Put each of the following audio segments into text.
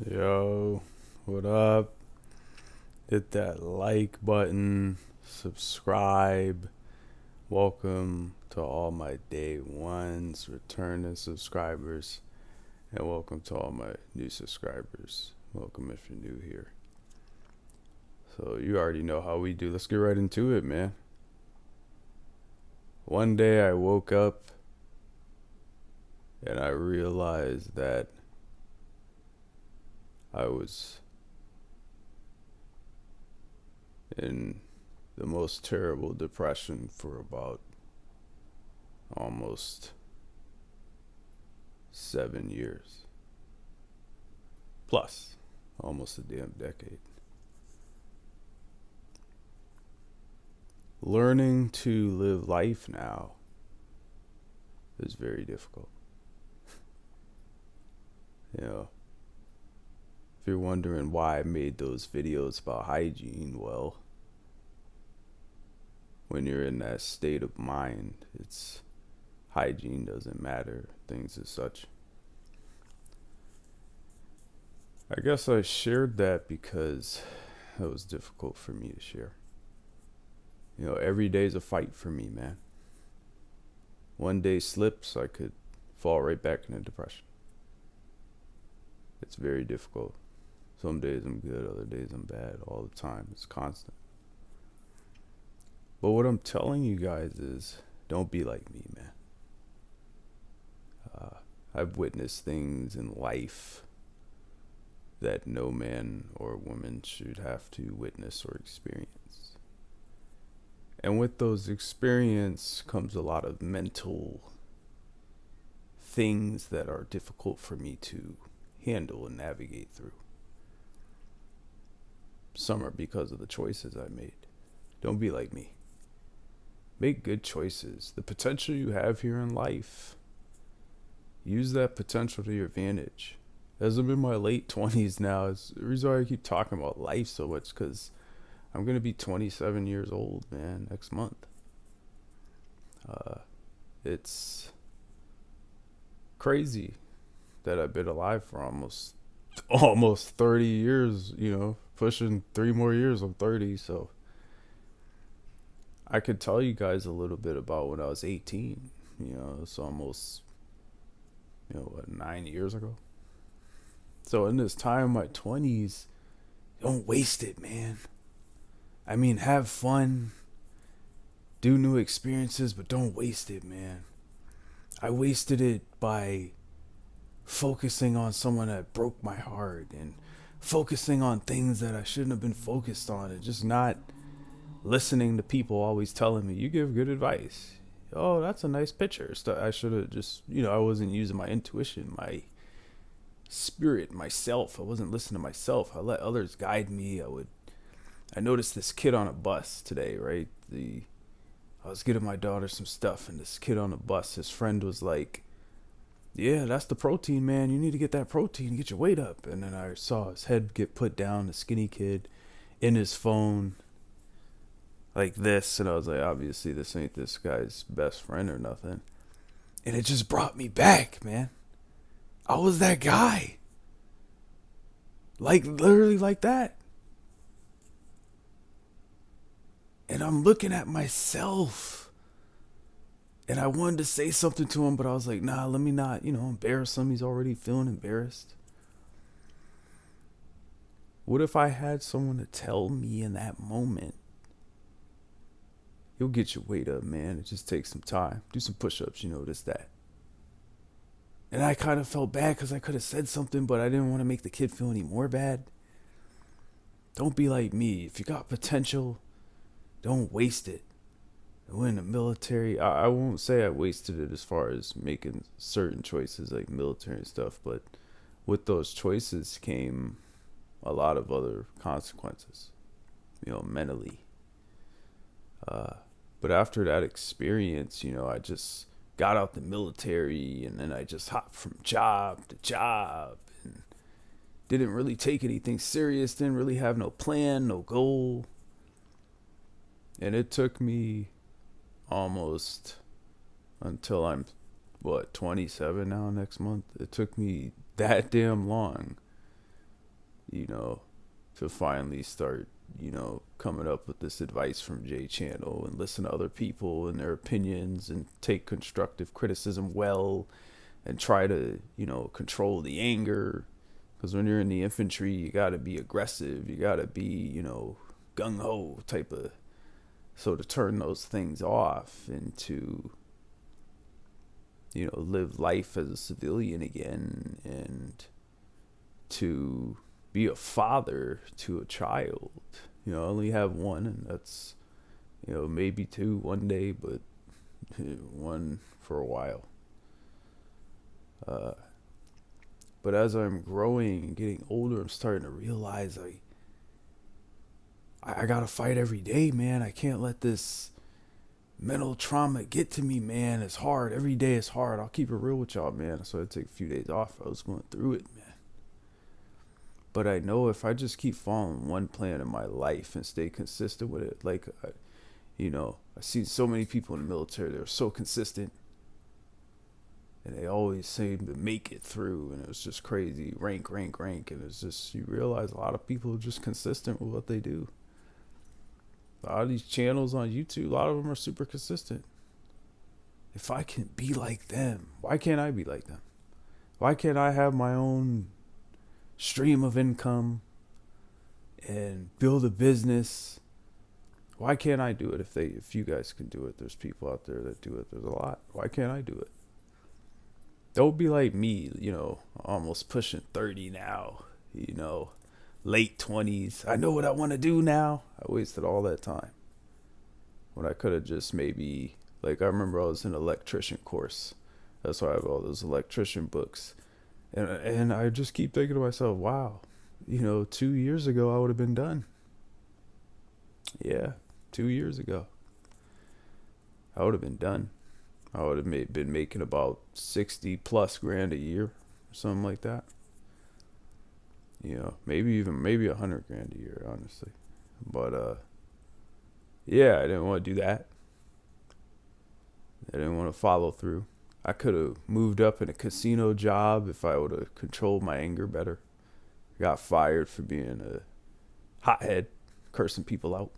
Yo, what up? Hit that like button, subscribe. Welcome to all my day ones, returning subscribers, and welcome to all my new subscribers. Welcome if you're new here. So, you already know how we do. Let's get right into it, man. One day I woke up and I realized that I was in the most terrible depression for about almost 7 years. Plus, almost a damn decade. Learning to live life now is very difficult. You know, if you're wondering why I made those videos about hygiene, well, when you're in that state of mind, it's hygiene doesn't matter, things as such. I guess I shared that because it was difficult for me to share. Every day's a fight for me, man. One day slips, I could fall right back into depression. It's very difficult. Some days I'm good, other days I'm bad, all the time. It's constant. But what I'm telling you guys is don't be like me, man. I've witnessed things in life that no man or woman should have to witness or experience. And with those experiences comes a lot of mental things that are difficult for me to handle and navigate through. Some are because of the choices I made. Don't be like me. Make good choices. The potential you have here in life, use that potential to your advantage. As I'm in my late 20s now, it's the reason why I keep talking about life so much, because I'm going to be 27 years old, man, next month. It's crazy that I've been alive for almost 30 years, pushing 3 more years. I'm 30, so I could tell you guys a little bit about when I was 18. It's almost, 9 years ago. So in this time, my 20s, don't waste it, man. I mean, have fun, do new experiences, but don't waste it, man. I wasted it by focusing on someone that broke my heart and focusing on things that I shouldn't have been focused on, and just not listening to people always telling me, you give good advice. Oh, that's a nice picture. I should have just, I wasn't using my intuition, my spirit, myself. I wasn't listening to myself. I let others guide me. I noticed this kid on a bus today, right? I was getting my daughter some stuff, and this kid on the bus, his friend was like, yeah, that's the protein, man. You need to get that protein to get your weight up. And then I saw his head get put down, the skinny kid, in his phone, like this. And I was like, obviously, this ain't this guy's best friend or nothing. And it just brought me back, man. I was that guy. Like, literally like that. And I'm looking at myself. And I wanted to say something to him, but I was like, nah, let me not, embarrass him. He's already feeling embarrassed. What if I had someone to tell me in that moment, you'll get your weight up, man. It just takes some time. Do some push-ups, this, that. And I kind of felt bad because I could have said something, but I didn't want to make the kid feel any more bad. Don't be like me. If you got potential, don't waste it. In the military, I won't say I wasted it as far as making certain choices like military and stuff, but with those choices came a lot of other consequences, mentally. But after that experience, I just got out the military, and then I just hopped from job to job and didn't really take anything serious, didn't really have no plan, no goal. And it took me almost until I'm 27 now next month. It took me that damn long you know, to finally start, coming up with this advice from J Channel and listen to other people and their opinions and take constructive criticism well and try to, control the anger. Because when you're in the infantry, you got to be aggressive. You got to be, gung ho type of. So to turn those things off and to, live life as a civilian again and to be a father to a child. I only have one, and that's, maybe two one day, but one for a while. Uh, but as I'm growing and getting older, I'm starting to realize I gotta fight every day, man. I can't let this mental trauma get to me, man. It's hard. Every day is hard. I'll keep it real with y'all, man. So I take a few days off. I was going through it, man. But I know if I just keep following one plan in my life and stay consistent with it, like, I've seen so many people in the military that are so consistent and they always seem to make it through. And it was just crazy. Rank. And it's just, you realize a lot of people are just consistent with what they do. A lot of these channels on YouTube, a lot of them are super consistent. If I can be like them, why can't I be like them? Why can't I have my own stream of income and build a business? Why can't I do it if you guys can do it? There's people out there that do it. There's a lot. Why can't I do it? Don't be like me, almost pushing 30 now, late 20s. I know what I want to do now. I wasted all that time when I could have just maybe, like, I remember I was in an electrician course. That's why I have all those electrician books. And I just keep thinking to myself, wow, 2 years ago I would have been done. Yeah, 2 years ago I would have been done. I would have been making about 60 plus grand a year, or something like that. Maybe 100 grand a year, honestly. But yeah, I didn't want to do that. I didn't want to follow through. I could have moved up in a casino job if I would have controlled my anger better. Got fired for being a hothead, cursing people out.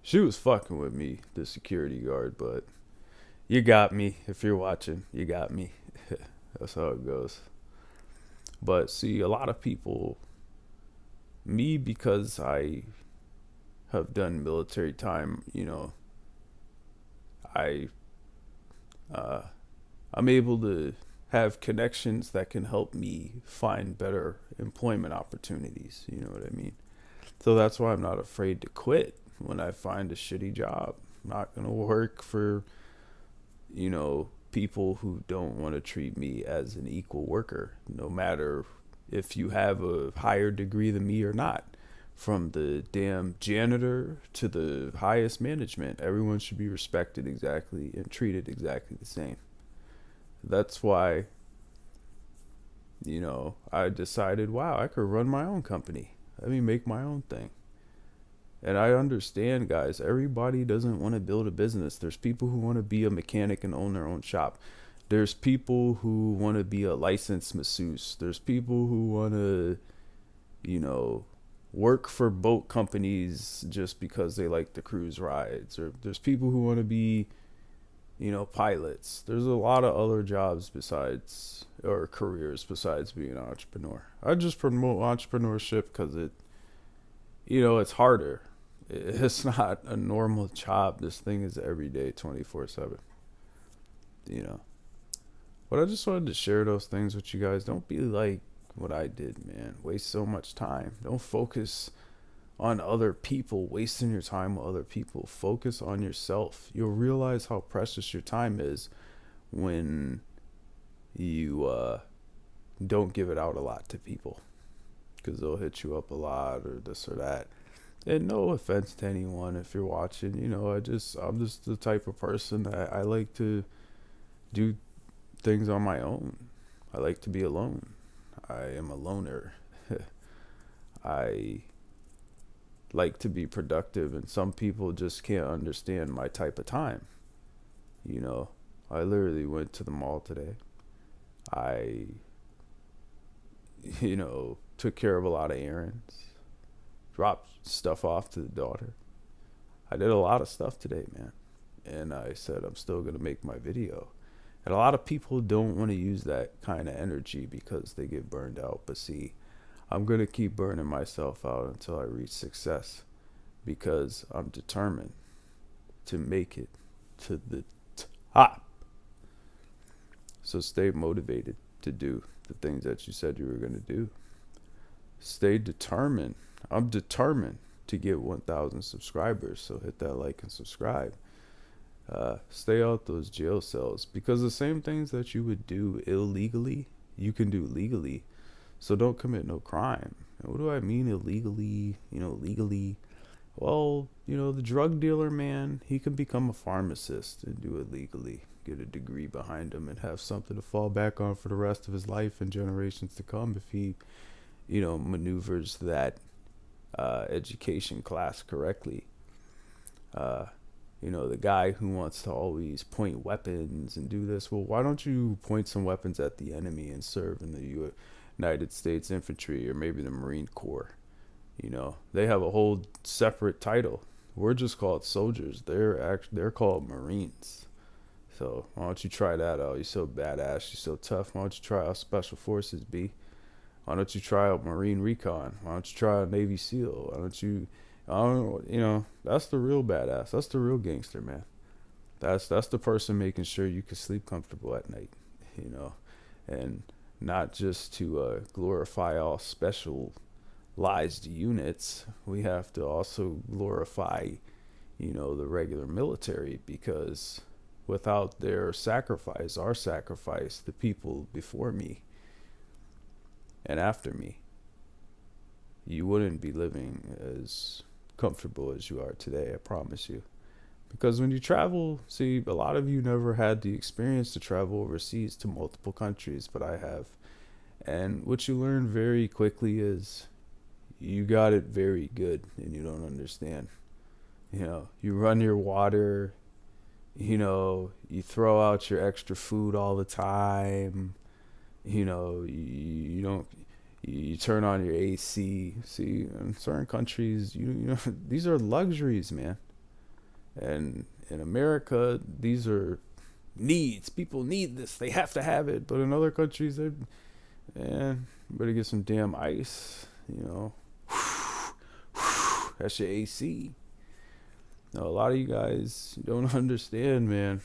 She was fucking with me, the security guard, but you got me. If you're watching, you got me. That's how it goes. But see, a lot of people, me, because I have done military time, I I'm able to have connections that can help me find better employment opportunities. You know what I mean? So that's why I'm not afraid to quit when I find a shitty job. I'm not going to work for, people who don't want to treat me as an equal worker, no matter if you have a higher degree than me or not. From the damn janitor to the highest management, everyone should be respected exactly and treated exactly the same. That's why, I decided, wow, I could run my own company. Let me make my own thing. And I understand, guys, everybody doesn't want to build a business. There's people who want to be a mechanic and own their own shop. There's people who want to be a licensed masseuse. There's people who want to, work for boat companies just because they like the cruise rides. Or there's people who want to be, pilots. There's a lot of other jobs besides, or careers besides being an entrepreneur. I just promote entrepreneurship because it's harder. It's not a normal job. This thing is every day, 24/7. But I just wanted to share those things with you guys. Don't be like what I did, man. Waste so much time. Don't focus on other people, wasting your time with other people. Focus on yourself. You'll realize how precious your time is when you don't give it out a lot to people, because they'll hit you up a lot or this or that. And no offense to anyone if you're watching, I'm just the type of person that I like to do things on my own. I like to be alone. I am a loner. I like to be productive, and some people just can't understand my type of time. I literally went to the mall today. I took care of a lot of errands, dropped stuff off to the daughter. I did a lot of stuff today, man. And I said, I'm still going to make my video. And a lot of people don't want to use that kind of energy because they get burned out. But see, I'm going to keep burning myself out until I reach success because I'm determined to make it to the top. So stay motivated to do the things that you said you were going to do. Stay determined. I'm determined to get 1,000 subscribers. So hit that like and subscribe. Stay out those jail cells because the same things that you would do illegally, you can do legally. So don't commit no crime. And what do I mean illegally? Legally. Well, the drug dealer, man, he can become a pharmacist and do it legally. Get a degree behind him and have something to fall back on for the rest of his life and generations to come if he, maneuvers that education class correctly. The guy who wants to always point weapons and do this. Well, why don't you point some weapons at the enemy and serve in the United States Infantry or maybe the Marine Corps? They have a whole separate title. We're just called soldiers. They're called Marines. So why don't you try that out? You're so badass. You're so tough. Why don't you try out Special Forces, B? Why don't you try out Marine Recon? Why don't you try out Navy SEAL? Why don't you... that's the real badass. That's the real gangster, man. That's the person making sure you can sleep comfortable at night, and not just to glorify all specialized units. We have to also glorify, the regular military because without their sacrifice, our sacrifice, the people before me and after me, you wouldn't be living as comfortable as you are today, I promise you. Because when you travel, see, a lot of you never had the experience to travel overseas to multiple countries, but I have. And what you learn very quickly is you got it very good and you don't understand. You run your water, you throw out your extra food all the time, you don't. You turn on your AC. See, in certain countries, these are luxuries, man. And in America, these are needs. People need this. They have to have it. But in other countries, better get some damn ice. That's your AC. Now, a lot of you guys don't understand, man.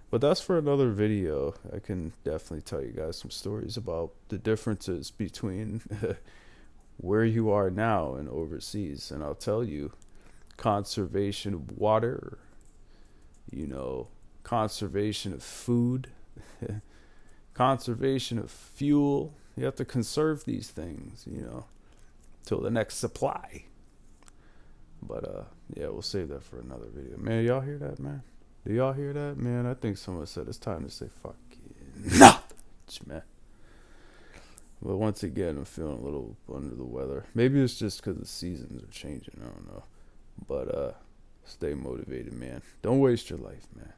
But that's for another video. I can definitely tell you guys some stories about the differences between where you are now and overseas. And I'll tell you, conservation of water, conservation of food, conservation of fuel. You have to conserve these things, till the next supply. But we'll save that for another video. Man, y'all hear that, man? Do y'all hear that, man? I think someone said it's time to say fuck yeah, man. But once again, I'm feeling a little under the weather. Maybe it's just because the seasons are changing. I don't know. But stay motivated, man. Don't waste your life, man.